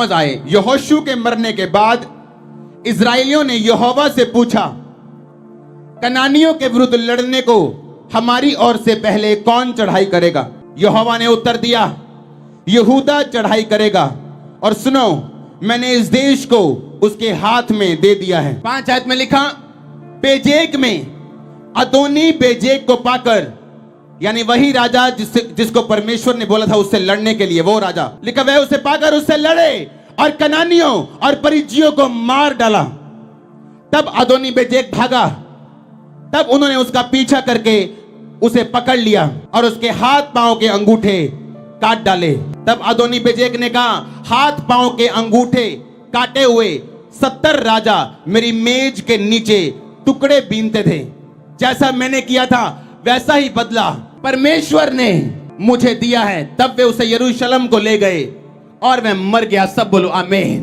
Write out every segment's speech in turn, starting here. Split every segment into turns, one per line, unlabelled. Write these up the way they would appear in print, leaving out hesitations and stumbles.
समझ आए। यहोशू के मरने के बाद इजराइलियों ने यहोवा से पूछा, कनानियों के विरुद्ध लड़ने को हमारी ओर से पहले कौन चढ़ाई करेगा? यहोवा ने उत्तर दिया, यहूदा चढ़ाई करेगा। और सुनो, मैंने इस देश को उसके हाथ में दे दिया है। 5 आयत में लिखा, बेजेक में अदोनी बेजेक को पाकर, यानी वही राजा जिसको परमेश्वर ने बोला था उससे लड़ने के लिए, वो राजा लिखा, वह उसे पाकर उससे लड़े और कनानियों और परिज्जियों को मार डाला। तब अदोनी बेजेक भागा, तब उन्होंने उसका पीछा करके उसे पकड़ लिया और उसके हाथ पांव के अंगूठे काट डाले। तब अदोनी बेजेक ने कहा, हाथ पांव के अंगूठे काटे हुए 70 राजा मेरी मेज के नीचे टुकड़े बीनते थे। जैसा मैंने किया था वैसा ही बदला परमेश्वर ने मुझे दिया है। तब वे उसे यरूशलेम को ले गए और मैं मर गया। सब बोलो आमीन।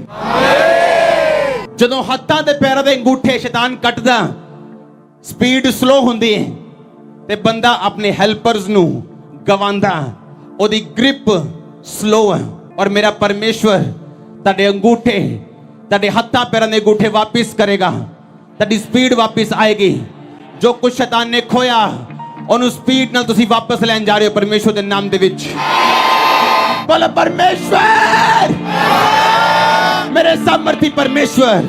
ਜਦੋਂ ਹੱਥਾਂ ਦੇ ਪੈਰਾਂ ਦੇ ਅੰਗੂਠੇ ਸ਼ੈਤਾਨ ਕੱਟਦਾ, ਸਪੀਡ ਸਲੋ ਹੁੰਦੀ ਹੈ ਤੇ ਬੰਦਾ ਆਪਣੇ ਹੈਲਪਰਸ ਨੂੰ ਗਵਾਉਂਦਾ, ਉਹਦੀ ਗ੍ਰਿਪ ਸਲੋ ਹੈ। ਔਰ ਮੇਰਾ ਪਰਮੇਸ਼ਵਰ ਤੁਹਾਡੇ ਅੰਗੂਠੇ, ਤੁਹਾਡੇ ਹੱਥਾਂ ਪੈਰਾਂ ਦੇ ਅੰਗੂਠੇ ਵਾਪਿਸ ਕਰੇਗਾ, ਤੁਹਾਡੀ ਸਪੀਡ ਵਾਪਿਸ ਆਏਗੀ। ਜੋ ਕੁਝ ਸ਼ੈਤਾਨ ਨੇ ਖੋਇਆ ਉਹਨੂੰ ਸਪੀਡ ਨਾਲ ਤੁਸੀਂ ਵਾਪਸ ਲੈਣ ਜਾ ਰਹੇ ਹੋ ਪਰਮੇਸ਼ਵਰ ਦੇ ਨਾਮ ਦੇ ਵਿੱਚ। बोलो परमेश्वर, मेरे सामर्थी परमेश्वर,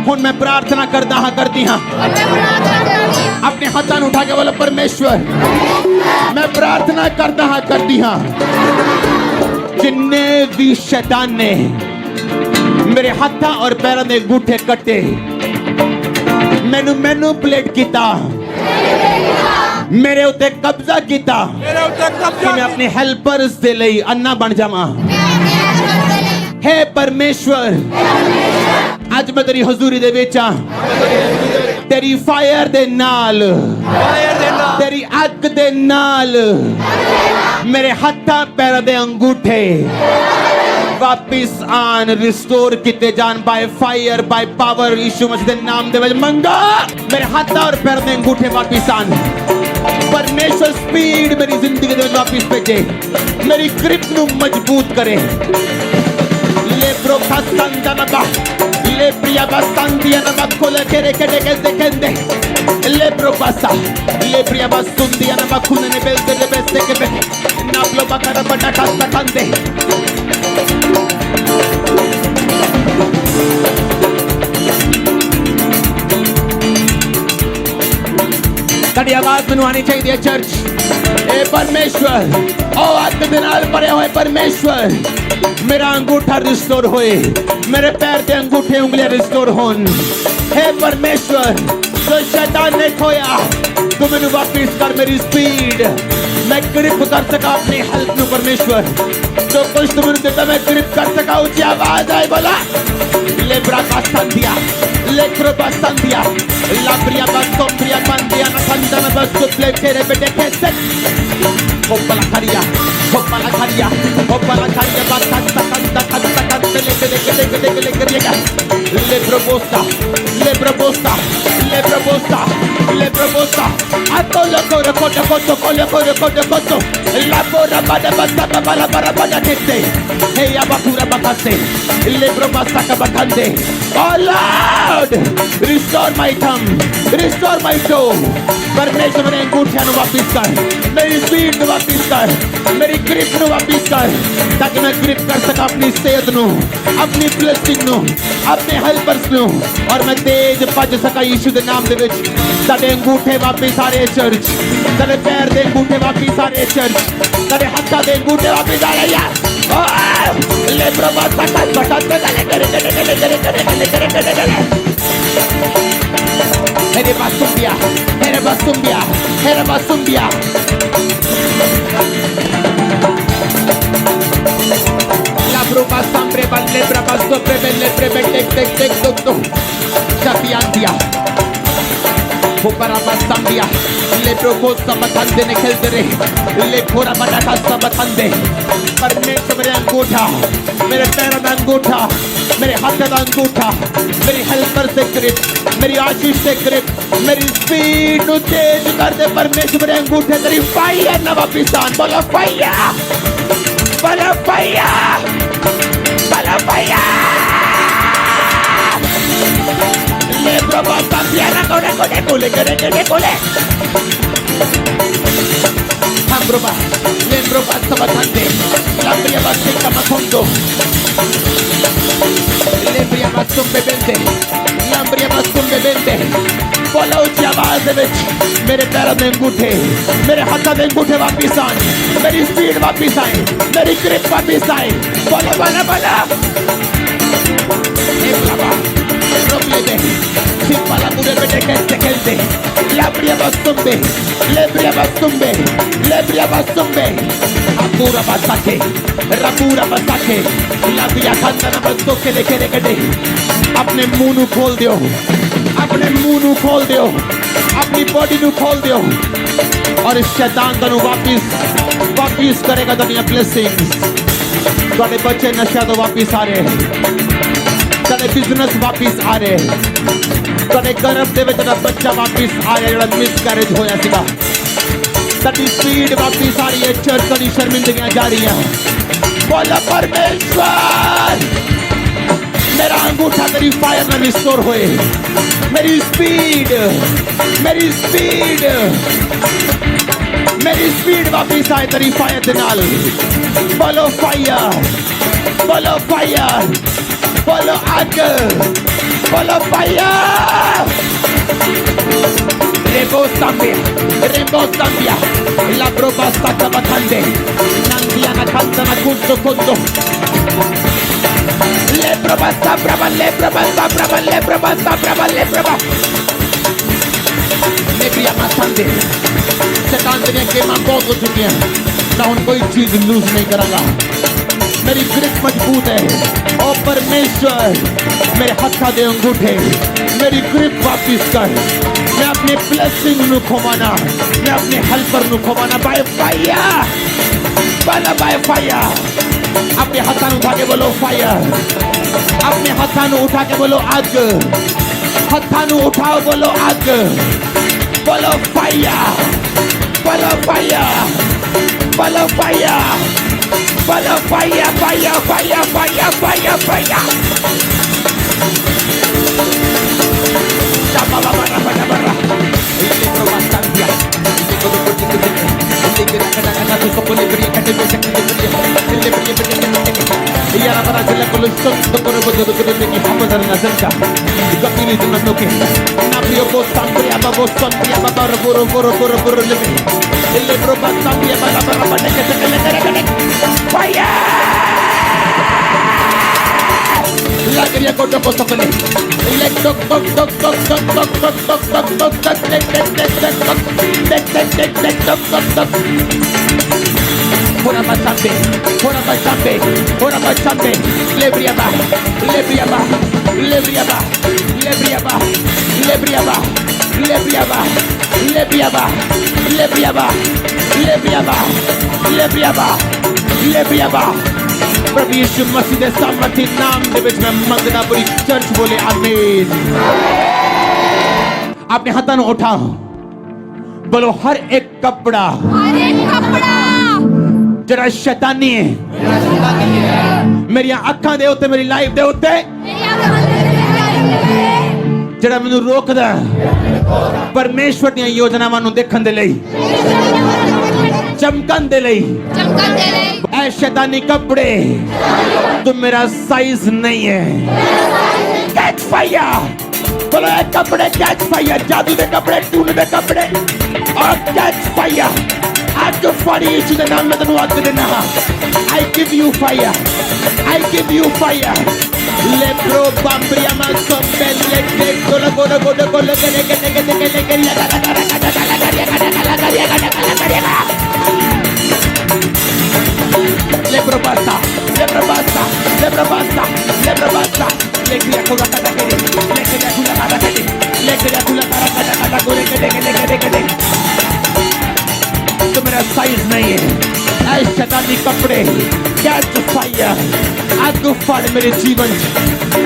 हुन मैं प्रार्थना करता हाँ, करती हाँ। अपने हाथों उठा के बोलो परमेश्वर, मैं प्रार्थना करता हाँ, करती हाँ। जिन्ने भी शैतान ने मेरे हाथों और पैरों के अंगूठे कटे, मैनू मैनिपुलेट किया, मेरे उत्ते कब्जा किया कि मैं अपने हेल्पर्स दे लई अन्ना बन जावा। हे परमेश्वर, आज मैं तेरी हजूरी दे विच आ, तेरी फायर दे नाल, तेरी अग दे नाल मेरे हाथां पैरां दे अंगूठे वापिस आन, रिस्टोर किते जान बाय फायर, बाय पावर। यीशु मसीह दे नाम दे विच मंगा, मेरे हाथां और पैरां दे अंगूठे वापिस आन। परमेश्वर स्पीड मेरी जिंदगी में वापिस भेजे, मेरी ग्रिप नू मजबूत करे। ले ब्रो खास्तांदा नबा, ले प्रिया बास्तांदिया नबा खोले केरे केरे केसे केंदे, ले ब्रो बासा, ले प्रिया बास्तुंदिया नबा खुने ने बेल दे बेस्ते के बे, नापलो बकरा बड़ा खास्ता खांदे। कड़ी आवाज में आनी चाहिए चर्च। ए परमेश्वर, ओ अग दे नाल भरे होए परमेश्वर, मेरा अंगूठा रिस्टोर होए, मेरे पैर के अंगूठे उंगलियां रिस्टोर होन। हे परमेश्वर, जो शैतान ने खोया तू मैनू वापिस कर, मेरी स्पीड मैं ग्रिप कर सका अपनी हेल्प नू परमेश्वर। जो कुछ तुम मैनू देता मैं ग्रिप कर सका। ऊंची आवाज आए बोला, ले ब्रा बास्तांदिया, ले क्रो बास्तांदिया, ला प्रिया बास्तोम्प्रिया बांदिया ना खंडन बस्तु प्ले तेरे बेटे कैसे होपला खरिया, होपला खरिया, होपला खरिया बास्ता कंदा कंदा कंदा लेके ले प्रपोस्ता, ले प्रपोस्ता, ले प्रपोस्ता, ले प्रपोस्ता। आतो लोको रखो रखो तो कोले को la bora bada basta bala bara bada kete, hey abakura bakase, le probasta kabakande. Oh Lord, restore my tongue, restore my toe. परमेश्वर मेरे अंगूठे नु वापिस कर, मेरी स्पीड नु वापिस कर, मेरी ग्रिप नु वापिस कर, ताकि मैं ग्रिप कर सका अपनी सेहत नु, अपनी ब्लेसिंग नु, अपने हेल्पर्स नु, और मैं तेज भज सका यीशु दे नाम दे विच। ताके अंगूठे वापिस आ रहे चर्च, ताके पैर दे अंगूठे वापिस आ रहे चर्च, ताके हाथा दे अंगूठे वापिस आ रहे यार। ले प्रभा सका बटाते गले करे Here basumbia, here basumbia, here basumbia. La bruca sempre balle brava sopra belle prevede tek tok Shabiandia. Popara basambia, le proposta batande ne खेलते ले थोड़ा बड़ा खासा बतांदे। परमेश्वर मेरे अंगूठा, मेरे पैरों का अंगूठा, मेरे हाथ का अंगूठा, मेरी हेल्पर से ग्रिप, मेरी आशीष से ग्रिप, मेरी स्पीड को तेज कर दे परमेश्वर मेरे अंगूठे तेरी फायर ना वापिस आन। बोलो फायर, बोलो fire, Ambroba, Lembroba Sabatante, Lambria Baseca Macondo, Lembria Basum Bebente, Lambria Basum Bebente, बोलो उसी आवाज दे विच मेरे पैरों में अंगूठे, मेरे हाथों में अंगूठे वापिस आए, मेरी स्पीड वापिस आए, मेरी ग्रिप वापिस आए, बोलो बोलो बोलो एक लावा रोक लेते सिंपला पूरे बेटे कैसे खेलते लेब्रिया बसुम्बे अपूरा बसाके लाबिया खानदाना बसो के लेके दे अपने मुंह नु खोल दियो अपनी बॉडी नु खोल दियो और शैतान तनु वापिस करेगा दुनिया ब्लेसिंग्स ਤੁਹਾਡੇ ਬੱਚੇ ਨਸ਼ਾ ਤੋਂ ਵਾਪਿਸ ਆ ਰਹੇ ਤੁਹਾਡੇ ਬਿਜ਼ਨਸ ਵਾਪਿਸ ਆ ਰਹੇ ਤੁਹਾਡੇ ਗਰਭ ਦੇ ਵਿੱਚ ਦਾ ਬੱਚਾ ਵਾਪਿਸ ਆ ਰਿਹਾ ਜਿਹੜਾ ਮਿਸਕੈਰੇਜ ਹੋਇਆ ਸੀਗਾ ਤੁਹਾਡੀ ਸਪੀਡ ਵਾਪਿਸ ਆ ਰਹੀ ਹੈ ਚਰਚ ਦੀ ਸ਼ਰਮਿੰਦਗੀਆਂ ਜਾ ਰਹੀਆਂ ਬੋਲਾ ਪਰਮੇਸ਼ਵਰ मेरा अंगूठा तेरी फायर में रिस्टोर होए मेरी स्पीड वापिस आए तेरी फायर के नाल बोलो आग बोलो fire रेबो Zambia la probasta tabacande nandiana cantana cundo Lebra basta brava Lebria masande शैतान दुनिया के मां बहुत हो चुकी है ना उन कोई चीज लूज नहीं करूंगा मेरी ग्रिप मजबूत है ओ परमेश्वर मेरे हाथा दे अंगूठे मेरी ग्रिप वापिस कर मैं अपने ब्लेसिंग नु खोवाना मैं अपने हेल्पर नु खोवाना बाय फायर अपने हाथा नु उठा के बोलो फायर अपने हाथा नु उठा के बोलो आग हाथा नु उठाओ बोलो आग बोलो fire Lagria koto posokole lek tok Ora bachate lebria ba प्रभु यीशु मसीह के सामर्थी नाम दे विच मैं मंगदा पूरी चर्च बोले आमीन अपने हाथों को उठाओ बोलो हर एक कपड़ा जरा शैतानी है मेरी अखां दे उत्ते मेरी लाइफ दे उत्ते जरा मैनू रोकदा परमेश्वर दी योजनावां नू देखण दे लई चमकन दे लई ऐ शैतानी कपड़े तुम मेरा साइज नहीं है कैच फायर बोलो ऐ कपड़े कैच फायर जादू दे कपड़े टून दे कपड़े और कैच फायर आग फाड़ी यीशु दे नाम में तन्नू आग देना I give you fire Lebro bambria maso belle che gola Lebro basta le cria con la cara che le cria con la cara che तो मेरा साइज नहीं है ऐ शैतानी कपड़े कैच फायर आग फाड़ मेरे जीवन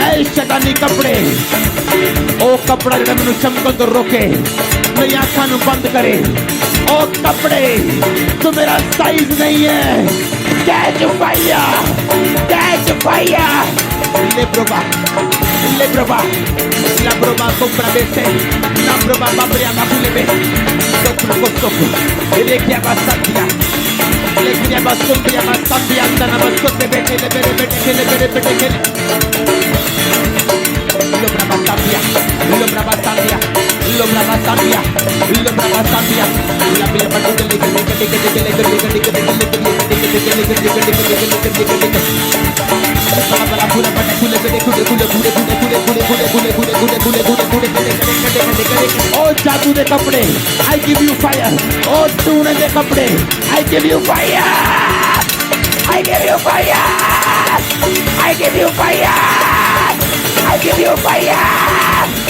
ऐ शैतानी कपड़े ओ कपड़ा जड़ा मैनू चमकन तो रोके मेरी आंखां नू बंद करे ओ कपड़े तो मेरा साइज नहीं है कैच फायर ले Prabha Le proba. La proba compra bese. La proba babria bakulebe. Sopro kosoku. Rekia basatia. Lekia basombia basatia andana basote bete le bere bete le bere bete. Lo brava sabia. Lo brava sabia. Lo brava sabia. Lo brava sabia. La bia batte le Oh जादू दे कपड़े I give you fire Oh टूने दे कपड़े I give you fire I give you fire I give you fire I give you fire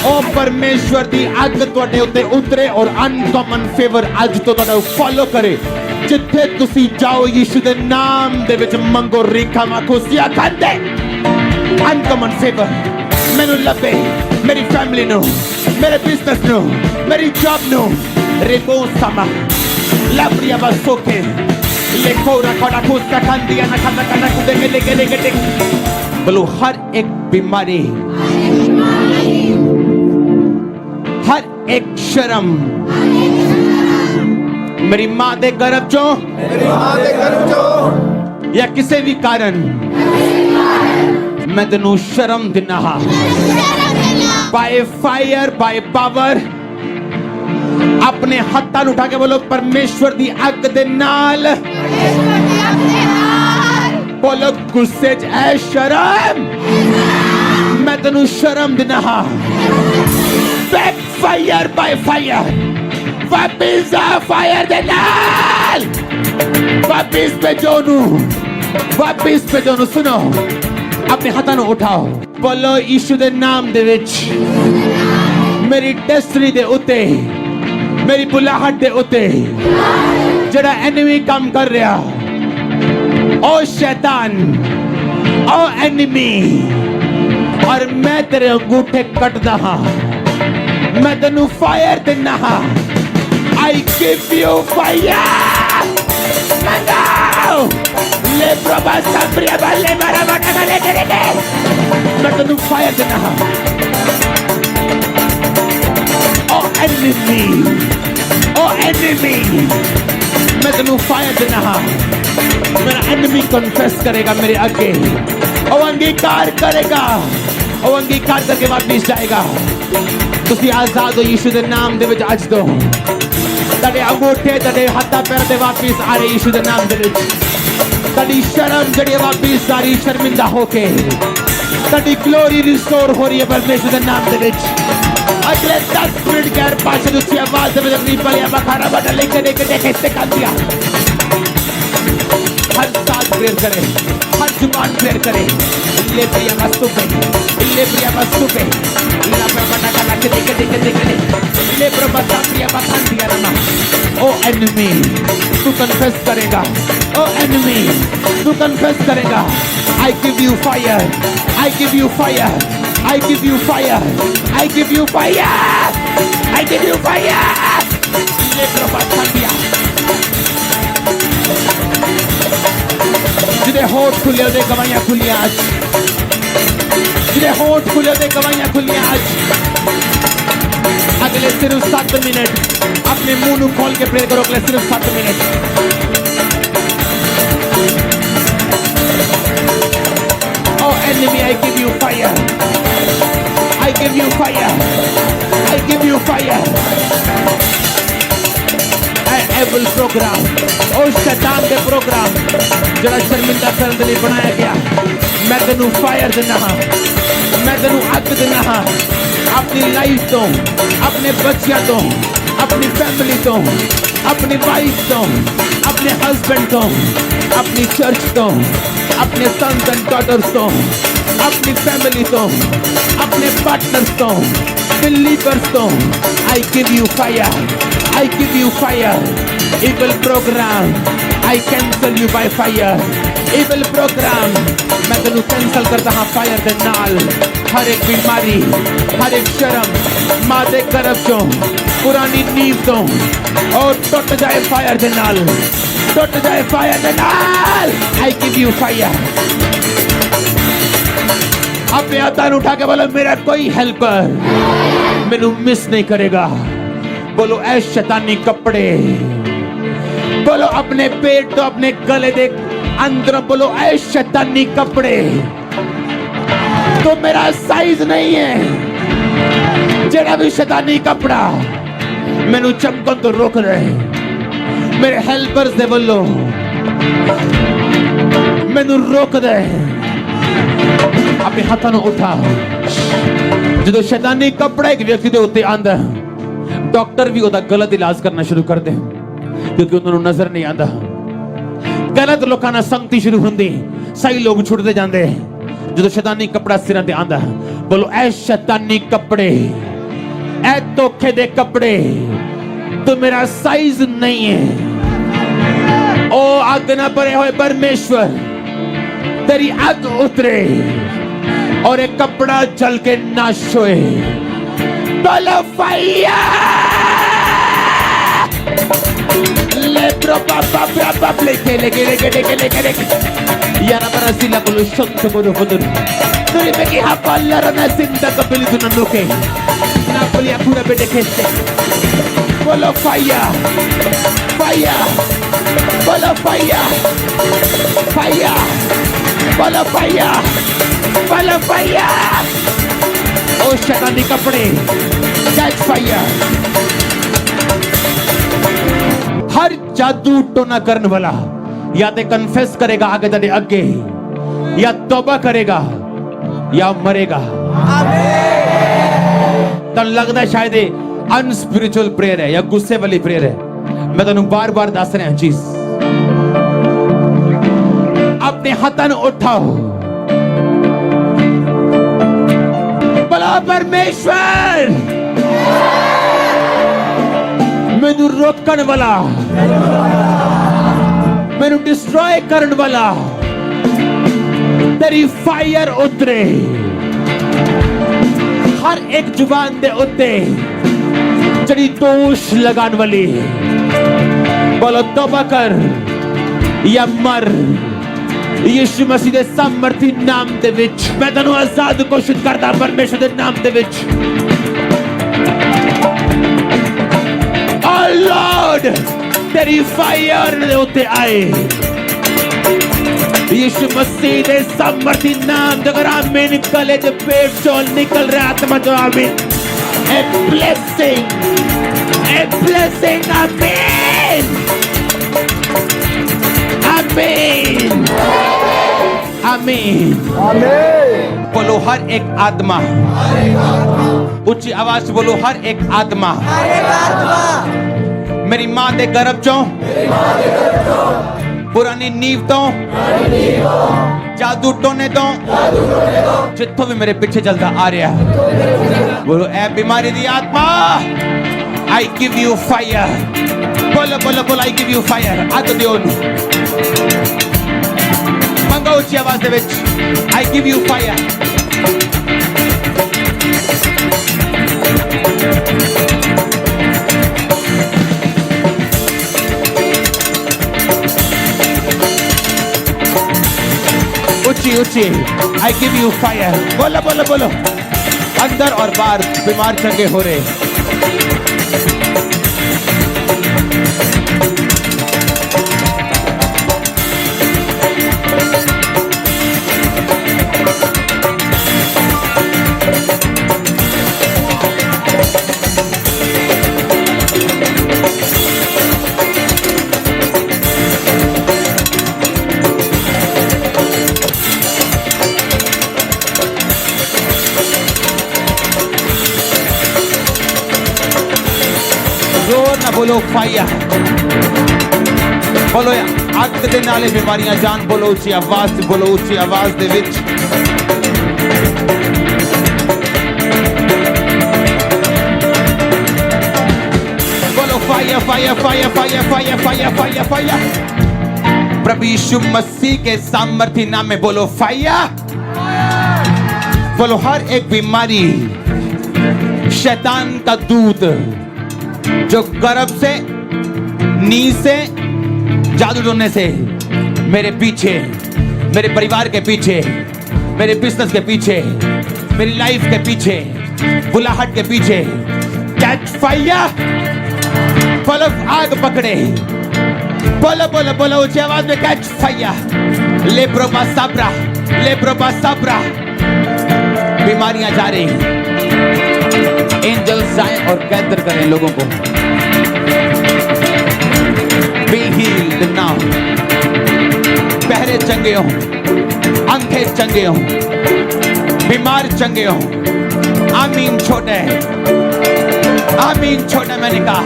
Oh परमेश्वर दी अग तुहाडे उत्ते उतरे और uncommon favour अज तो तुहाडा फॉलो करे जिथे तुसी जाओ यीशु दे नाम दे विच मंगो रेखा माखोसिया खांदे अनकॉमन फेवर मैनू लभे मेरी फैमिली नो मेरे बिजनेस नो मेरी जॉब नो रेबो समा लाब्रिया बसोके ले कोरा कोड़ा खुस्ता खांदिया ना खाना खाना कुदे गले गले गले बोलो हर एक बीमारी हर एक शर्म मेरी मां दे गर्भ चो या किसी भी कारण मैं तेनू शर्म दिना बाय फायर बाय पावर अपने हत्थां उठा के बोलो परमेश्वर दी अग दे नाल बोलो गुस्से च ऐ शर्म मैं तेनू शर्म दिना बैक फायर बाय फायर वापिस आ फायर दे नाल वापिस पे जोनू सुनो अपने हाथों को उठाओ बोलो यीशु दे नाम दे विच मेरी डेस्टिनी दे उते मेरी बुलाहट दे उते जड़ा एनिमी काम कर रहा ओ शैतान ओ एनिमी और मैं तेरे अंगूठे कटदा हां मैं तेनू फायर देना हां I give you fire Mangao Le proba sabria balle maravata balle tereke मैं तेनू फायर देना हां Oh enemy मैं तेनू फायर देना हां मेरा एनिमी कन्फेस करेगा मेरे आगे और अंगीकार करेगा और अंगीकार करके वापस जाएगा तुसी आजाद हो यीशु दे नाम दे विच आज तो तड़े अंगूठे तड़े हत्था पैर दे वापस आ रहे यीशु दे नाम दे विच तड़ी शर्म जड़ी वापस सारी शर्मिंदा होके तड़ी ग्लोरी रिस्टोर हो रही है परमेश्वर दे नाम दे विच अगले 10 मिनट गैर पाशा दूसरी आवाज में अपनी बलिया बखारा बटा लेके देखे से कर दिया हर साथ प्रेयर करे हर जुबान प्रेयर करे ले प्रिया मस्तु पे ले बटा का देखे ले प्रभु प्रिया बखान दिया ना ओ एनिमी तू कन्फेस करेगा ओ एनिमी तू कन्फेस करेगा I give you fire I give you fire I give you fire. I give you fire. I give you fire. Le propagandia. जिधे होठ खुले दे गवाइयां खुलियां आज. जिधे होठ खुले दे गवाइयां खुलियां आज. अगले सिर्फ 7 मिनट अपने मुंह नु खोल के प्रे करो अगले सिर्फ 7 minute. Oh enemy, I give you fire. I give you fire. I give you fire. Evil program और शैतान के प्रोग्राम जरा शर्मिंदा करने के लिए बनाया गया मैं तेनू फायर देना मैं तेनू अग देना अपनी लाइफ तो अपने बच्चियां तो अपनी फैमिली तो अपनी वाइफ तो अपने हस्बैंड तो अपनी चर्च तो अपने सन्स एंड डॉटर्स तो अपनी फैमिली तो अपने पार्टनर्स तो बिलीवर्स तो I give you fire I give you fire. Evil program. I cancel you by fire. Evil program. मैं तेनू कैंसल करता हाँ फायर दे नाल. हर एक बीमारी, हर एक शर्म, माँ दे गर्भ चो, पुरानी नींव तो, और टूट जाए फायर दे नाल. टूट जाए फायर दे नाल. I give you fire.
अपने हाथ उठा के बोलो मेरा कोई हेल्पर मैनू मिस नहीं करेगा। बोलो ऐ शैतानी कपड़े, बोलो अपने पेट तो अपने गले दे अंदर बोलो ऐ शैतानी कपड़े, तो मेरा साइज नहीं है। जेड़ा भी शैतानी कपड़ा मैनू चमकन तो रोक रहे, मेरे हेल्पर्स दे बोलो मैनू रोक दे। अपने हाथों ਨੂੰ उठा। ਜਦੋਂ शैतानी कपड़ा एक व्यक्ति ਦੇ ਉੱਤੇ ਆਂਦਾ, डॉक्टर भी ਉਹਦਾ गलत इलाज करना शुरू कर दे, क्योंकि उन्होंने नजर नहीं आता। गलत लोगों ਨਾਲ संगति शुरू ਹੁੰਦੀ, सही लोग छुटते जाते। ਜਦੋਂ शैतानी कपड़ा सिरां ते आंदा, बोलो ऐ शैतानी कपड़े, ऐ धोखे दे कपड़े, तो मेरा साइज नहीं है। ओ आग ना भरे हुए परमेश्वर, तेरी आग उतरे और एक कपड़ा जल के नाश होए। बोलो फायर। ले प्रोपा लेके यारा Brasila con lo shonto con lo futuro. Dove me che ha parlare na sinda capelli tu non che. Napoli a pure per che se. Bolo fire. Fire. Bolo fire. Fire. Bolo fire. Bolo fire. Oh शैतानी कपड़े. Catch fire. हर जादू टोना करने वाला या तो confess करेगा आगे तेरे आगे, या तौबा करेगा या मरेगा। तो लगता है शायद अनस्पिरिचुअल प्रेयर है या गुस्से वाली प्रेयर है। मैं तेन बार बार दस रहा चीज। अपने हाथों उठाओ, बोलो परमेश्वर मैनू रोकने वाला, मैनू डिस्ट्रॉय करने वाला, तेरी फायर उतरे हर एक जुबान दे उत्ते जड़ी दोष लगाने वाली। बोलो तौबा कर या मर। यीशु मसीह दे सामर्थी नाम दे विच मैं तैनू आजाद घोषित करदा परमेश्वर दे नाम दे विच। ओ लॉर्ड तेरी फायर दे उत्ते आए यीशु मसीह दे सामर्थी नाम अगर आमीन गले दे पेट चोल निकल रहा आत्मा तो आमीन। ए ब्लेसिंग आमीन आमीन आमीन आमीन। बोलो हर एक आत्मा, ऊंची आवाज से बोलो हर एक आत्मा मेरी मां दे गर्भ चों पुरानी नींव तो जादू टोने तो जिथों भी मेरे पीछे चलता आ रहा बोलो ए बीमारी दी आत्मा आई गिव यू फायर। बोलो बोलो बोलो आई गिव यू फायर। आग दियो मंगा ऊंची आवाज दे विच आई गिव यू फायर। ऊंची ऊंची आई गिव यू फायर। बोलो बोलो बोलो। अंदर और बाहर बीमार चंगे हो रहे। बोलो फायर। बोलो अग दे नाले बीमारियां जान। बोलो ऊंची आवाज से बोलो ऊंची आवाज दे विच बोलो fire fire fire fire fire fire fire fire. प्रभु यीशु मसीह के सामर्थी नाम में बोलो फायर। बोलो हर एक बीमारी शैतान का दूत जो गर्भ से नींद से जादू टोने से मेरे पीछे मेरे परिवार के पीछे मेरे बिजनेस के पीछे, मेरी लाइफ के पीछे, बुलाहट के पीछे कैच फायर। बोलो आग पकड़े, बोलो बोलो बोलो ऊंची आवाज में कैच फायर। ले प्रोबा साब्रा, ले प्रोबा साब्रा। बीमारियां जा रही, एंजल्स आए और गैदर करें लोगों को। Be healed now. बहरे चंगे हो, अंधे चंगे हो, बीमार चंगे हो। आमीन छोटे, आमीन छोटे। मैंने कहा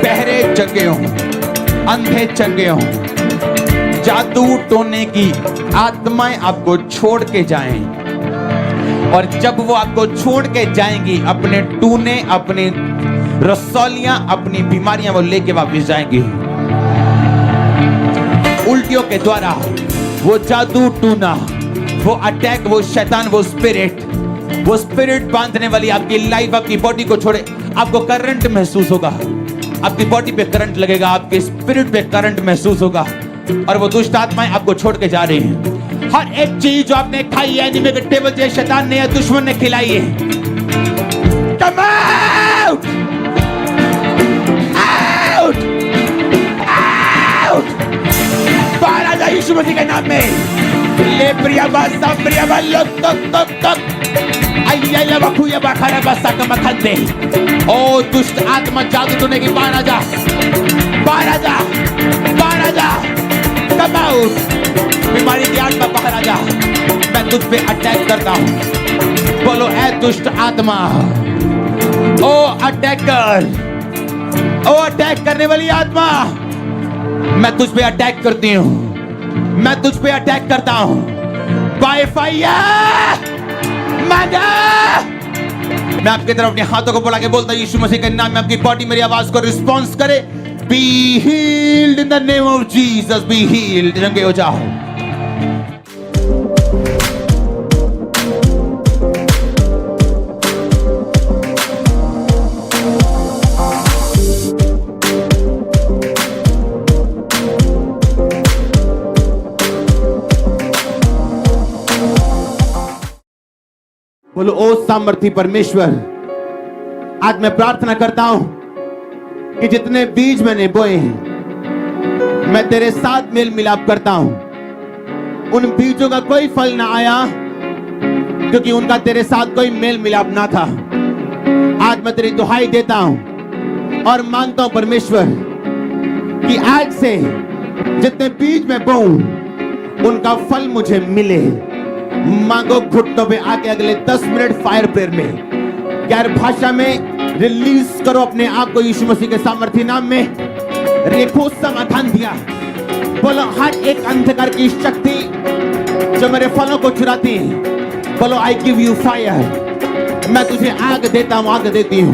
बहरे चंगे हो, अंधे चंगे हो। जादू टोने की आत्माएं आपको छोड़ के जाएं, और जब वो आपको छोड़ के जाएंगी, अपने टूने, अपनी रसौलियां, अपनी बीमारियां वो लेके वापस जाएंगी। उल्टियों के द्वारा वो जादू टूना, वो अटैक, वो शैतान, वो स्पिरिट बांधने वाली आपकी लाइफ, आपकी बॉडी को छोड़े। आपको करंट महसूस होगा, आपकी बॉडी पे करंट लगेगा, आपके स्पिरिट पे करंट महसूस होगा, और वो दुष्ट आत्माएं आपको छोड़ के जा रही हैं। हर एक चीज जो आपने खाई है, एनिमी के टेबल से शैतान ने या दुश्मन ने खिलाई है, कम आउट, आउट, आउट। बाहर आ जाए यीशु मसीह के नाम में। ले प्रिया बासा प्रिया बालो तक तक तक आइया बखुया बखारा बसा का मखंदे। ओ दुष्ट आत्मा जादू टोने की, बाहर आ जा, बाहर आ जा, बाहर आ जा। Come out. बीमारी की आत्मा बाहर आ जा। मैं तुझ पे अटैक करता हूं। बोलो ऐ दुष्ट आत्मा, ओ अटैकर, ओ अटैक करने वाली आत्मा, मैं तुझ पे अटैक करती हूं, मैं तुझ पे अटैक करता हूं। बाय फायर मांगा। मैं आपकी तरफ अपने हाथों को बुला के बोलता हूं, यीशु मसीह के नाम में आपकी बॉडी मेरी आवाज को रिस्पॉन्स करे। Be healed in the name of Jesus, be healed. चंगे हो जाओ। बोलो ओ सामर्थी परमेश्वर, आज मैं प्रार्थना करता हूं कि जितने बीज मैंने बोए हैं, मैं तेरे साथ मेल मिलाप करता हूं। उन बीजों का कोई फल ना आया क्योंकि उनका तेरे साथ कोई मेल मिलाप ना था। आज मैं तेरी दुहाई देता हूं और मांगता हूं परमेश्वर कि आज से जितने बीज मैं बोऊं उनका फल मुझे मिले। मांगो घुटनों पे आके अगले 10 मिनट फायर प्रेयर में गैर भाषा में रिलीज करो अपने आप को यीशु मसीह के सामर्थी नाम में। रेखो समाधान दिया। बोलो हर एक अंधकार की शक्ति जो मेरे फलों को चुराती है, बोलो आई गिव यू फायर। मैं तुझे आग देता हूं, आग देती हूं।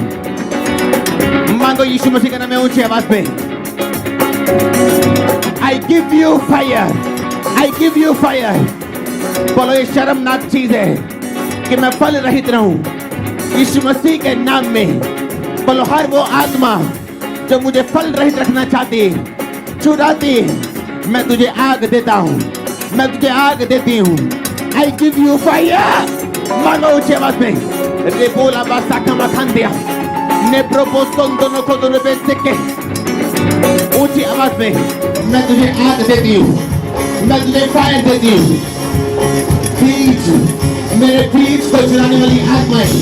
मांगो यीशु मसीह के नाम में ऊंची आवाज में, I give you fire, I give you fire. बोलो ये शर्मनाक चीज है कि मैं फल रहित रहूं यीशु मसीह के नाम में। बोलो हर वो आत्मा जो मुझे फल रहित रखना चाहती है, चुराती है, मैं तुझे आग देता हूं, मैं तुझे आग देती हूं। I give you fire. मांगो ऊंची आवाज में, रे बोला बासा का मखान दिया ने प्रोपोस्टोन दोनों को दोनों पे सिक्के। ऊंची आवाज में, मैं तुझे आग देती हूं, मैं तुझे फायर देती हूं। बीज, मेरे बीज को चुराने वाली आत्माएं,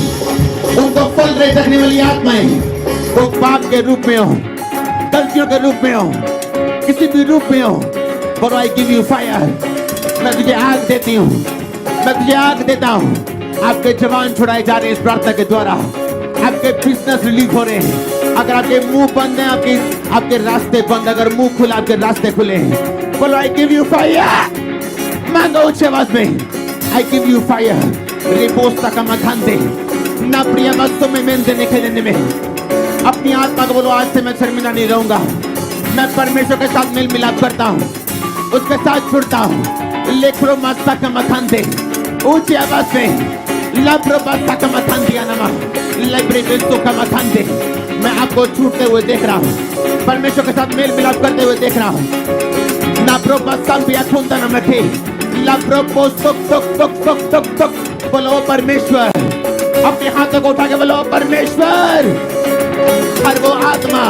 उनको फल रहित रखने वाली आत्माएं, वो पाप के रूप में हो, गलतियों के रूप में हो, किसी भी रूप में हो, बोलो आई गिव यू फायर। मैं तुझे आग देती हूँ, मैं तुझे आग देता हूँ। आपके जवान छुड़ाए जा रहे हैं इस प्रार्थना के द्वारा। आपके बिजनेस रिलीज हो रहे हैं। अगर आपके मुंह बंद हैं, आपके रास्ते बंद, अगर मुंह खुला आपके रास्ते खुले हैं, बोलो आई गिव यू फायर। मांगो उच्च आवाज में, आई गिव यू फायर। रिपोस्टा का मखान दे ना प्रिया मस्तों में मेन देने के देने में अपनी आत्मा को बोलो आज से मैं शर्मिंदा नहीं रहूंगा। मैं परमेश्वर के साथ मेल मिलाप करता हूँ, उसके साथ जुड़ता हूँ। लेखरो मास्ता का मखान दे ऊंची आवाज में, लब्रो मास्ता का मखान दिया नमा लब्रे बेस्तों का मखान दे। मैं आपको छूटते हुए देख रहा हूँ, परमेश्वर के साथ मेल मिलाप करते हुए देख रहा हूँ। ना प्रो मास्ता पिया खूंता न मखे
लब्रोपो सुक सुक सुक सुक सुक सुक। बोलो परमेश्वर, अपने हाथों को उठा के बोलो परमेश्वर। हर वो आत्मा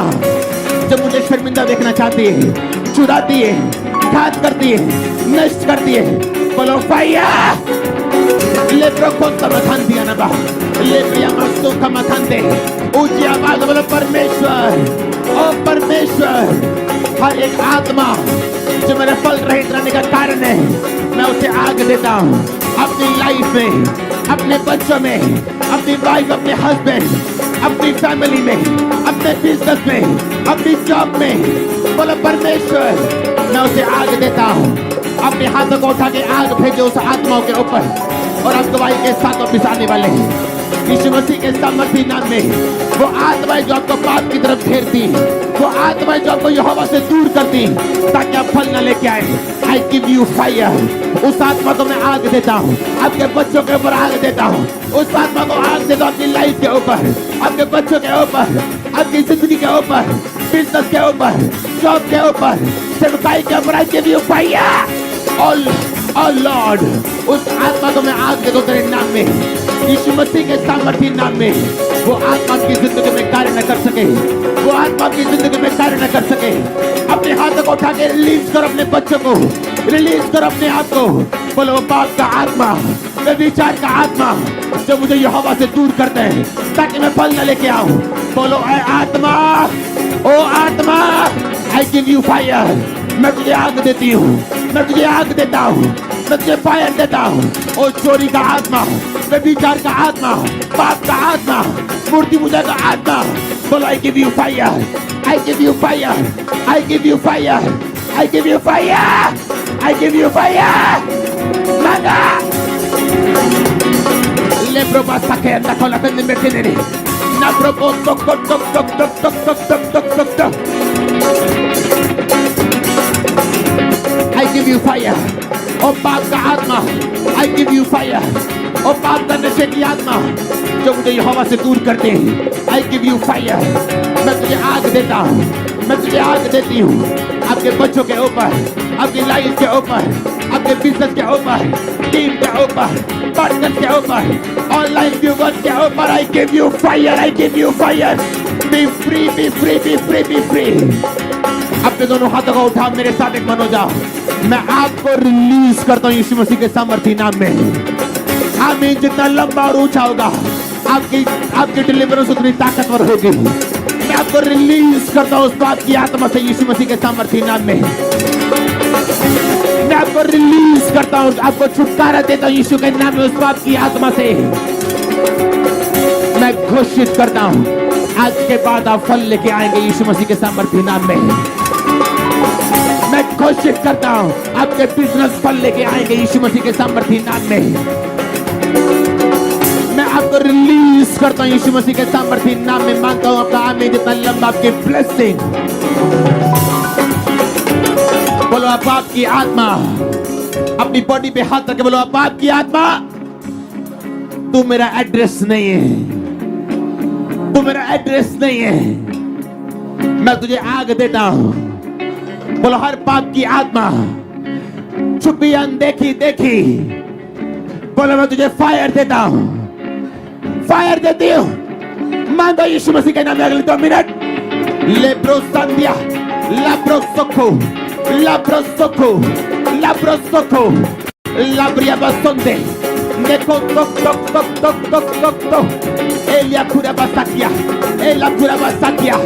जो मुझे शर्मिंदा देखना चाहती है, चुराती है, घात करती है, नष्ट करती है, बोलो फायर। लेप्रो खोद का मखान दिया ना बा, लेप्रिया मस्तों का मखान दे। ऊंची आवाज बोलो परमेश्वर, ओ परमेश्वर। हर एक आत्मा जो मेरे फल रहित रहने का कारण है, मैं उसे आग देता हूँ अपनी लाइफ में, अपने बच्चों में, अपनी वाइफ, अपने हस्बैंड, अपनी फैमिली में, अपने बिजनेस में, अपनी जॉब में। बोलो परमेश्वर, मैं उसे आग देता हूँ। अपने हाथों को उठा के आग भेजो उस आत्माओं के ऊपर, और आप गवाही के साथ वापिस आने वाले हैं यीशु मसीह के सामर्थी नाम में। वो आत्माएं जो आपको पाप की तरफ घेरती, वो आत्माएं जो आपको यहोवा से दूर करती ताकि आप फल न लेके आए, आई गिव यू फायर। उस आत्मा को मैं आग देता हूँ, आपके बच्चों के ऊपर आग देता हूँ। उस आत्मा को आग देता हूँ अपनी लाइफ के ऊपर, आपके बच्चों के ऊपर, आपकी जिंदगी के ऊपर, बिजनेस के ऊपर, जॉब के ऊपर, सेवकाई के ऊपर। I give you fire. Oh Lord, उस आत्मा को मैं आग दे दो तेरे नाम में, यीशु मसीह के सामर्थी नाम में। वो आत्मा की जिंदगी में कार्य न कर सके, वो आत्मा की जिंदगी में कार्य न कर सके। अपने हाथों को उठा के रिलीज करो अपने बच्चों को, रिलीज करो अपने आप को। बोलो पाप का आत्मा, विचार का आत्मा जो मुझे यहोवा से दूर करते हैं ताकि मैं फल न लेके आऊं। बोलो ऐ आत्मा, ओ आत्मा, आई गिव यू फायर। मैं तुझे आग देती हूँ, मैं तुझे आग देता हूँ, मैं तुझे फायर देता हूँ। ओ चोरी का आत्मा, व्यभिचार का आत्मा, पाप का आत्मा, मूर्ति पूजा का आत्मा, बोलो I give you fire, I give you fire, I give you fire, I give you fire, I give you fire. मांगा ले प्रोबा सके ना कोला कंदे में तेरे ना प्रोबो टक टक टक टक टक टक टक टक टक टक। I give you fire, ओ पाप का आत्मा, I give you fire, ओ पाप का नशे की आत्मा जो मुझे यहोवा से दूर करते हैं, I give you fire। मैं तुझे आग देता हूँ, मैं तुझे आग देती हूँ आपके बच्चों के ऊपर, आपकी लाइफ के ऊपर, आपके बिजनेस के ऊपर, टीम के ऊपर, पार्टनर के ऊपर, ऑनलाइन व्यूअर्स के ऊपर। I give you fire, I give you fire। Be free, be free, be free, be free। अपने दोनों हाथों को उठा मेरे साथ एक मन हो जाओ। मैं आपको रिलीज करता हूँ यीशु मसीह के सामर्थी नाम में। आमीन। जितना लंबा और ऊंचा होगा आपकी डिलीवरेंस उतनी ताकतवर होगी। मैं आपको रिलीज करता हूँ उस पाप की आत्मा से यीशु मसीह के सामर्थी नाम में। मैं आपको रिलीज करता हूँ, आपको छुटकारा देता हूँ यीशु के नाम में उस पाप की आत्मा से। मैं घोषित करता हूँ आज के बाद आप फल लेके आएंगे यीशु मसीह के सामर्थी नाम में। मैं घोषित करता हूं आपके बिजनेस फल लेके आएंगे यीशु मसीह के सामर्थी नाम में। मैं आपको रिलीज करता हूं यीशु मसीह के सामर्थी नाम में। मांगता हूं आपका आमीन। जितना लंबा आपकी ब्लेसिंग। बोलो आप आपकी आत्मा, अपनी बॉडी पे हाथ रख के बोलो आप आपकी आत्मा, तू मेरा एड्रेस नहीं है, तू मेरा एड्रेस नहीं है। मैं तुझे आग देता हूं। बोलो हर पाप की आत्मा, छुपी अनदेखी देखी, बोलो मैं तुझे फायर देता हूं, फायर देती हूं। मांगो यीशु मसीह के नाम में अगले 2 मिनट। लेब्रो संध्या, लाब्रो सोखो, लाब्रो सोखो, लाब्रो सोखो, लाब्रिया बसंदे, देखो टक टक टक टक टक टक टक। एलिया खुरा बसाकिया, एला खुरा बसाकिया।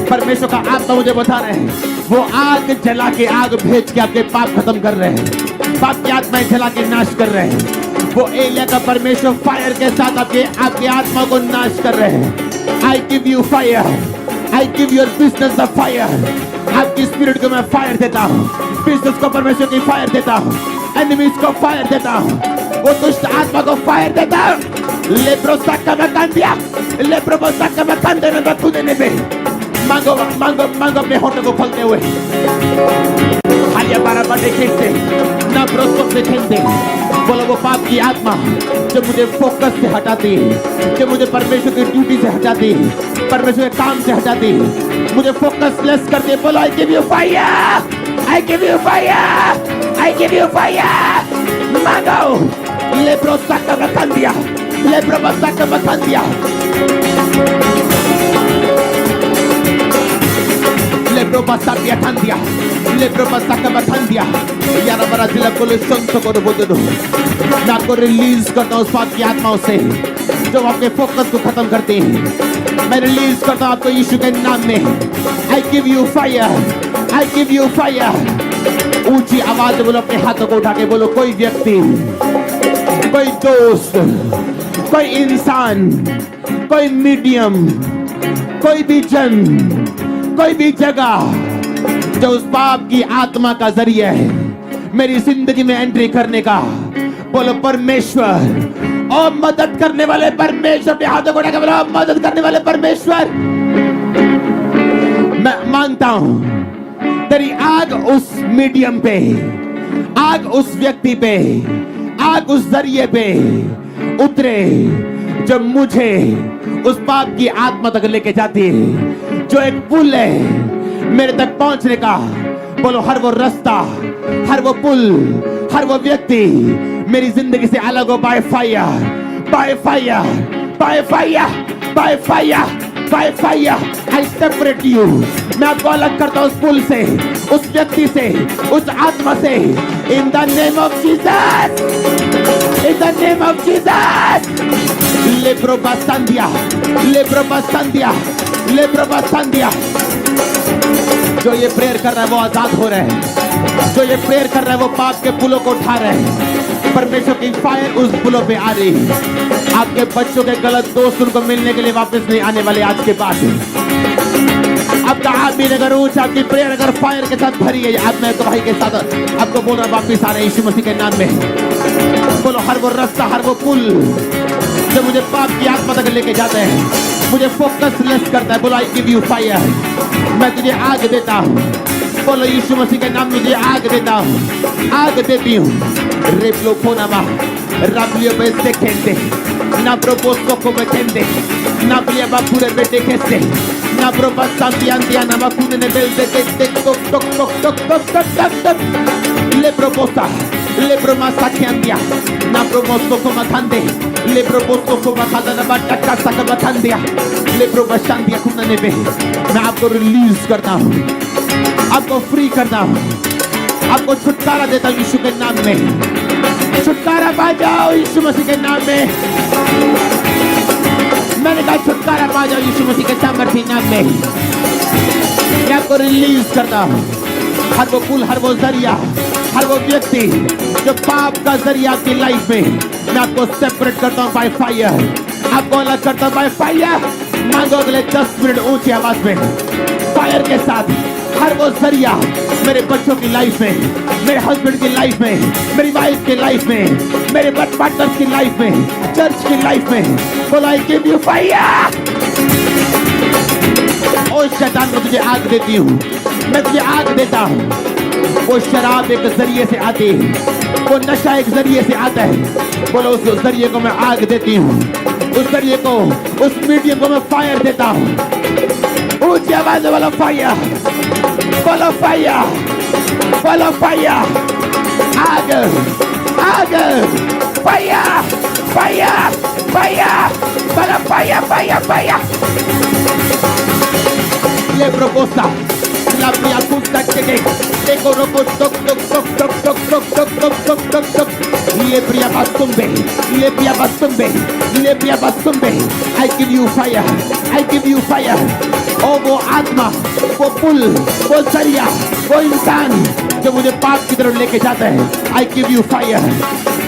परमेश्वर का आत्मा मुझे बता रहे हैं, वो आग जला के, आग भेज के आपके पाप खत्म कर रहे हैं, पाप की आत्माएं जला के नाश कर रहे हैं। वो एलिया का परमेश्वर फायर के साथ आपके आत्मा को नाश कर रहे हैं। I give you fire, I give your business the fire. आपकी स्पिरिट को मैं फायर देता हूँ, बिजनेस को परमेश्वर की फायर देता हूँ, एनिमीज को फायर देता हूँ, वो दुष्ट आत्मा को फायर देता हूँ। लेप्रोसा का मकान दिया, लेप्रोसा का मकान देने में तू देने में। मांगो मांगो मांगो अपने होठों को फलते हुए। हालिया 12 बड़े खेलते ना ब्रोस्टों से खेलते। बोलो वो पाप की आत्मा जो मुझे फोकस से हटाती है, जो मुझे परमेश्वर की ड्यूटी से हटाती है, परमेश्वर के काम से हटाती है, मुझे फोकस लेस करती है। बोलो I give you fire, I give you fire, I give you fire. मांगो। लेब्रो साका बखांदिया, लेब्रो साका बखांदिया, लेब्रो साका बखांदिया, लेब्रो साका बखांदिया। यारा बरा जिला को संतो को बोल दो। मैं आपको रिलीज करता हूँ उस पाप की आत्माओं से जो आपके फोकस को खत्म करते हैं। मैं रिलीज करता हूँ आपको यीशु के नाम में। I give you fire, I give you fire। ऊंची आवाज में बोलो, अपने हाथों को उठा के बोलो, कोई व्यक्ति, कोई दोस्त, कोई इंसान, कोई मीडियम, कोई भी जन, कोई भी जगह जो उस पाप की आत्मा का जरिया है मेरी जिंदगी में एंट्री करने का, बोलो परमेश्वर और मदद करने वाले परमेश्वर। अपने हाथों को उठा के बोलो, मदद करने वाले परमेश्वर, मैं मांगता हूं तेरी आग उस मीडियम पे, आग उस व्यक्ति पे, आग उस जरिए पे उतरे जो मुझे उस पाप की आत्मा तक लेके जाती है, जो एक पुल है मेरे तक पहुंचने का। बोलो हर वो रास्ता, हर वो पुल, हर वो व्यक्ति मेरी जिंदगी से अलग हो। Bye fire, by fire, by fire, by fire, by fire I separate you. मैं आपको अलग करता हूं उस पुल से, उस व्यक्ति से, उस आत्मा से। In the name of Jesus, in the name of Jesus. लेब्रो बसंदिया, लेब्रो बसंदिया, लेब्रो बसंदिया। जो ये प्रेयर कर रहा है वो आजाद हो रहे हैं। जो ये प्रेयर कर रहा है वो पाप के पुलों को उठा रहे हैं। परमेश्वर की फायर उस पुलों पे आ रही है। आपके बच्चों के गलत दोस्त उनको मिलने के लिए वापस नहीं आने वाले आज के बाद। आपका आदमी अगर ऊंचा, आपकी प्रेयर अगर फायर के साथ भरी है, आप मैं गवाही के साथ आपको बोल रहा वापस आ रहे हैं यीशु मसीह के नाम में। बोलो हर वो रास्ता, हर वो पुल जो मुझे पाप की आत्मा तक लेके जाते हैं, मुझे फोकस लेस करता है। बोलो आई गिव यू फायर, मैं तुझे आग देता हूँ। बोलो यीशु मसीह के नाम में मुझे आग देता हूँ, आग देती हूँ। रेप्लो फोनामा राबलियो पे देखेंगे ना प्रोपोस्को को बेखेंगे ना प्रिया बापूरे बेटे कैसे ना प्रोपा सांतियांतिया ना बापूने ने बेल दे टक टक टक टक टक टक टक ले प्रोपोसा ले प्रोमासा कियांतिया ना प्रोपोस्को को मखांदे ले प्रोपोस्को को मखांदा ना बाटा का सका मखांदिया ले प्रोपाशांतिया कुना ने बे। मैं आपको रिलीज करता हूँ, आपको फ्री करता हूँ, आपको छुटकारा देता हूँ यीशु के नाम में। छुटकारा पा जाओ यीशु मसीह के नाम में। मैंने कहा छुटकारा पा जाओ यीशु मसीह के सामर्थ्य नाम में। मैं आपको रिलीज करता हूँ। हर वो पुल, हर वो जरिया, हर वो व्यक्ति जो पाप का जरिया आपकी लाइफ में, मैं आपको सेपरेट करता हूँ बाय फायर। आपको अलग करता हूँ बाय फायर। मांगो अगले 10 मिनट ऊंची आवाज में फायर के साथ। हर वो जरिया मेरे बच्चों की लाइफ में, मेरे हस्बैंड की लाइफ में, मेरी वाइफ की लाइफ में, मेरे पार्टनर्स की लाइफ में, चर्च की लाइफ में, बोलो आई गिव यू फायर। ओ शैतान, मैं तुझे आग देती हूँ, मैं तुझे आग देता हूँ। वो शराब एक जरिए से आती है, वो नशा एक जरिए से आता है। बोलो उस जरिए को मैं आग देती हूँ, उस जरिए को, उस मीडियम को मैं फायर देता हूँ। ऊंची आवाज वाला फायर, बोलो फायर, बोलो फायर। आग, आग, फायर, फायर, फायर, बोलो फायर, फायर, फायर। ले proposta la mia punta che ego robo tok tok tok tok tok tok tok tok tok tok tok le bria bastumbe, le bria bastumbe, le bria bastumbe। I give you fire, I give you fire। ओ वो आत्मा, वो पुल, वो जरिया, वो इंसान जो मुझे पाप की तरफ लेके जाता है, I give you fire,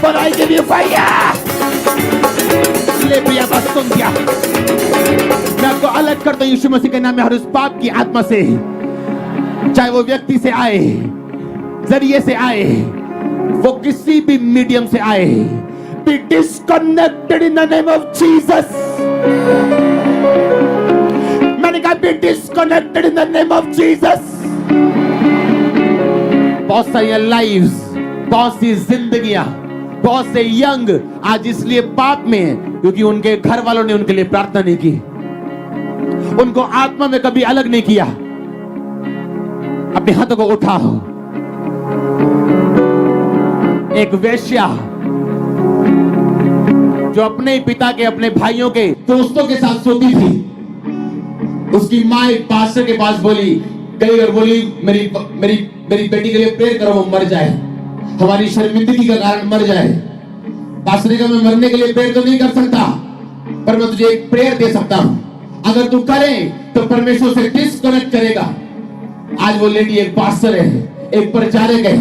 but I give you fire। ले बरिया बस्तुंदिया। मैं आपको अलग करता हूँ यीशु मसीह के नाम में हर उस पाप की आत्मा से, चाहे वो व्यक्ति से आए, जरिए से आए, वो किसी भी मीडियम से आए। Be disconnected in the name of Jesus। मैंने कहा be disconnected in the name of Jesus। बहुत सारी लाइव्स, बहुत सी जिंदगियां, बहुत से यंग आज इसलिए पाप में है क्योंकि उनके घर वालों ने उनके लिए प्रार्थना नहीं की, उनको आत्मा में कभी अलग नहीं किया। अपने हाथों को उठाओ। एक वेश्या जो अपने ही पिता के, अपने भाइयों के दोस्तों के साथ सोती थी, उसकी माँ एक पास्टर के पास बोली, कई बार बोली, मेरी मेरी मेरी बेटी के लिए प्रेयर करो, वो मर जाए, हमारी शर्मिंदगी का कारण मर जाए। पास्टर ने कहा, मैं मरने के लिए प्रेयर तो नहीं कर सकता, पर मैं तुझे एक प्रेयर दे सकता हूं, अगर तू करे तो परमेश्वर से डिस्कनेक्ट करेगा। आज वो लेडी एक पास्टर है, एक प्रचारक है।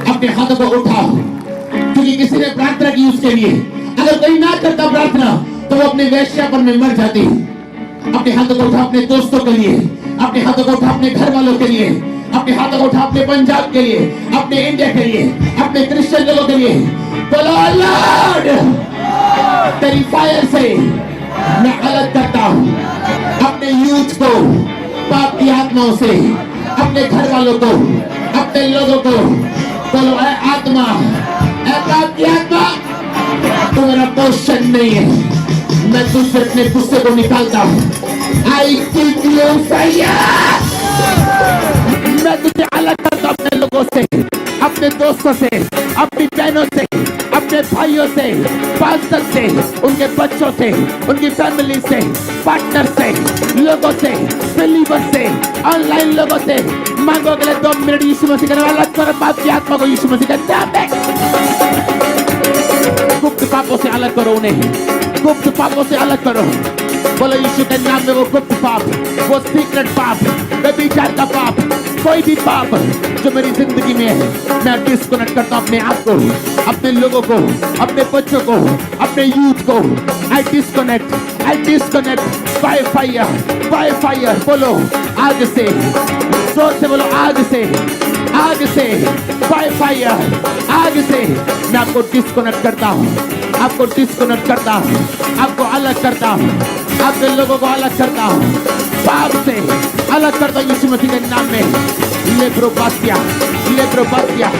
अपने हाथों को उठाओ, क्योंकि किसी ने प्रार्थना की उसके लिए। अगर कोई ना करता प्रार्थना तो वो अपने वेश्यापन में मर जाती। अपने हाथों को उठा अपने दोस्तों के लिए, अपने हाथों को उठा अपने घर वालों के लिए, अपने हाथों को उठा अपने पंजाब के लिए, अपने इंडिया के लिए, अपने क्रिश्चियन लोगों के लिए। बोलो लॉर्ड, तेरी फायर से मैं अलग करता हूं अपने यूथ को पाप की आत्माओं से, अपने घर वालों को, अपने लोगों को। बोलो ऐ आत्मा, ऐ पाप की आत्मा, तू मेरा पोषण नहीं है, मैं तुझसे अपने गुस्से को निकालता हूं। आई किक यू फायर, मैं तुझे अलग करता हूं अपने लोगों से, अपने दोस्तों से, अपनी बहनों से, अपने भाइयों से, पास्टर से, उनके बच्चों से, उनकी फैमिली से, पार्टनर से, लोगों से, बिलीवर से, ऑनलाइन लोगों से। मांगो अगले 2 मिनट यीशु मसीह का नाम, अलग करो पाप की आत्मा को यीशु मसीह का नाम में। गुप्त पापों से अलग करो उन्हें, गुप्त पापों से अलग करो। बोलो यीशु के नाम में वो गुप्त पाप, वो सीक्रेट पाप, व्यभिचार का पाप, कोई भी पाप जो मेरी जिंदगी में है, मैं डिस्कनेक्ट करता हूं अपने आप को, अपने लोगों को, अपने बच्चों को, अपने यूथ को। I disconnect by fire, by fire. बोलो आग से, जोर से बोलो आग से, आग से, बाय फायर, आग से। मैं आपको डिस्कनेक्ट करता हूं, आपको डिस्कनेक्ट करता हूं, आपको अलग करता हूं, आपके लोगों को अलग करता हूं, पाप से अलग करता हूं यीशु मसीह के नाम में। लेप्रोपासिया, लेप्रोपासिया,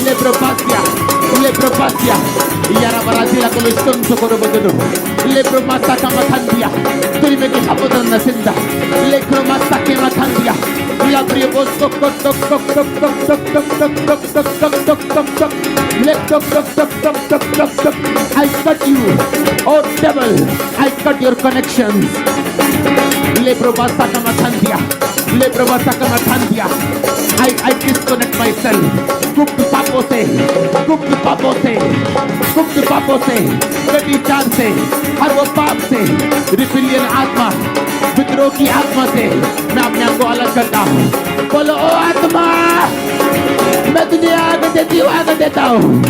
लेप्रोपासिया, लेप्रोपासिया, यारा बराजिला को लिस्टन सोकोरो बदलो, लेप्रोमासा का मथांदिया, तुरी में की हापोदन नसिंदा, लेप्रोमासा के मथांदिया, la priebo tok tok tok tok tok tok tok tok tok tok tok tok tok tok, let tok tok tok tok tok tok tok. I cut you, oh devil, I cut your connections. Leprobasa ka mathandiya, leprobasa ka mathandiya. I disconnect myself. गुप्त पापों से, गुप्त पापों से, गुप्त पापों से, व्यभिचार से, हर वो पाप से, रिबिलियन आत्मा, विद्रोह की आत्मा से मैं अपने आप को अलग करता हूँ। बोलो ओ आत्मा, मैं तुझे आग देती हूँ, आग देता हूँ।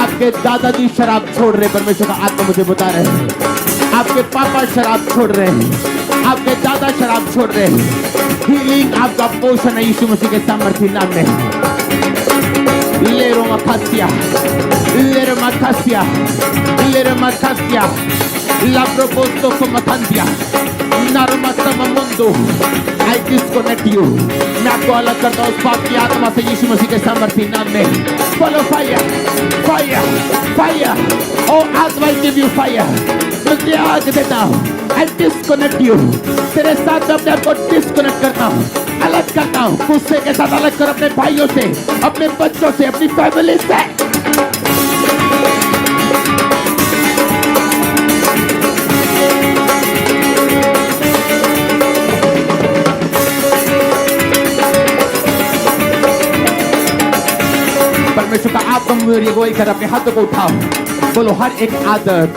आपके दादाजी शराब छोड़ रहे, परमेश्वर का आत्मा मुझे बता रहे हैं। आपके पापा शराब छोड़ रहे हैं, आपके दादा शराब छोड़ रहे हैं। हीलिंग आपका पोषण है यीशु मसीह के सामर्थ्य नाम में। लेरो मखासिया, लेरो मखासिया, लेरो मखासिया, la proposto come tantia, narmata mamundo. I disconnect you. मैं आपको अलग करता हूँ उस पाप की आत्मा से यीशु मसीह के सामर्थ्य नाम में। Follow fire, fire, fire. Oh आत्मा, I give you fire. मुझे आग देता हूँ। I disconnect you. तेरे साथ मैं अपने आप को डिस्कनेक्ट करता हूँ, अलग करता हूँ। गुस्से के साथ अलग कर अपने भाइयों से, अपने बच्चों से, अपनी फैमिली से। परमेश्वर का आत्मा मेरी अगुवाई कर, अपने हाथों को उठाओ। बोलो हर एक आदत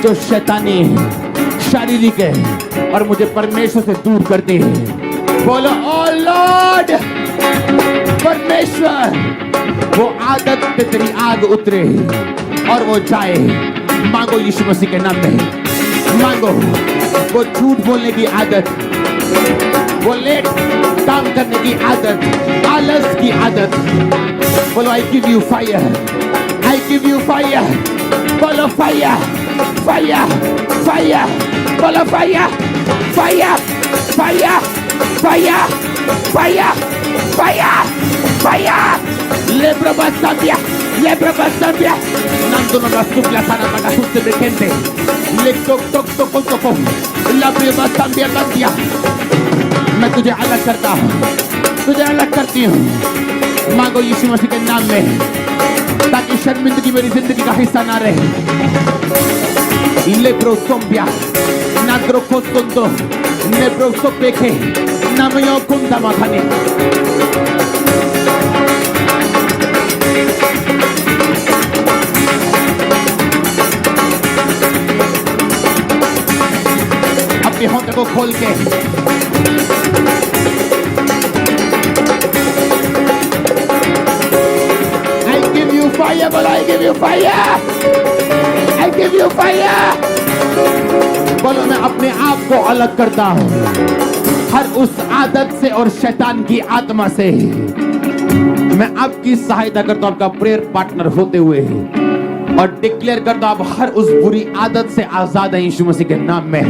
जो शैतानी है, शारीरिक है और मुझे परमेश्वर से दूर करती है, बोलो ओ लॉर्ड, परमेश्वर वो आदत पे तेरी आग उतरे और वो जाए। मांगो यीशु मसीह के नाम में, मांगो। वो झूठ बोलने की आदत, वो लेट काम करने की आदत, आलस की आदत, बोलो I give you fire, I give you fire. बोलो फायर, फायर, फायर, बोलो fire, fire, fire, fire, fire, fire, fire. Leprobasambia, leprobasambia. Nando no rasupla sana para suste de gente. Le toc toc toc toc toc. La leprobasambia bandia. मैं तुझे अलग करता हूँ, तुझे अलग करती हूँ। मांगो यीशु मसीह के नाम में।
ताकि शर्मिंदगी मेरी जिंदगी का हिस्सा ना रहे। लेब्रोसोम्बिया नाद्रोकोसोंतो नेब्रोसोपेखे नामयो कुंदा माखाने। अपने होंठ को खोल के I give you fire, but I give you fire. I give you fire. बोलो मैं अपने आप को अलग करता हूं हर उस आदत से और शैतान की आत्मा से। मैं आपकी सहायता करता हूं आपका प्रेयर पार्टनर होते हुए और डिक्लेयर करता हूं आप हर उस बुरी आदत से आजाद हैं यीशु मसीह के नाम में।